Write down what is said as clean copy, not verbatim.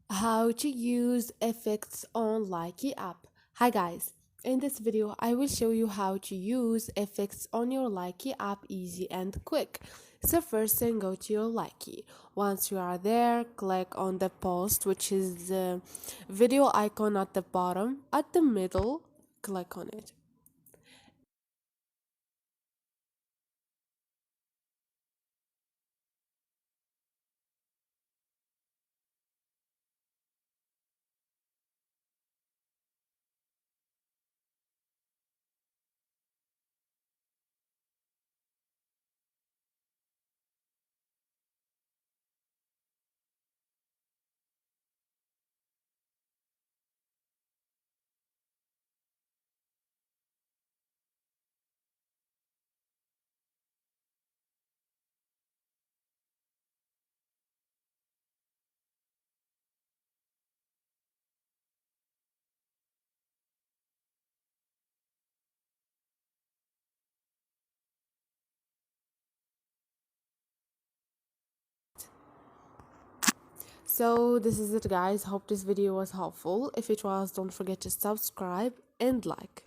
How to use effects on Likee app. Hi guys, in this video I will show you how to use effects on your Likee app easy and quick. So first thing, go to your Likee. Once you are there, click on the post, which is the video icon at the bottom. At the middle, click on it. So this is it guys, hope this video was helpful. If it was, don't forget to subscribe and like.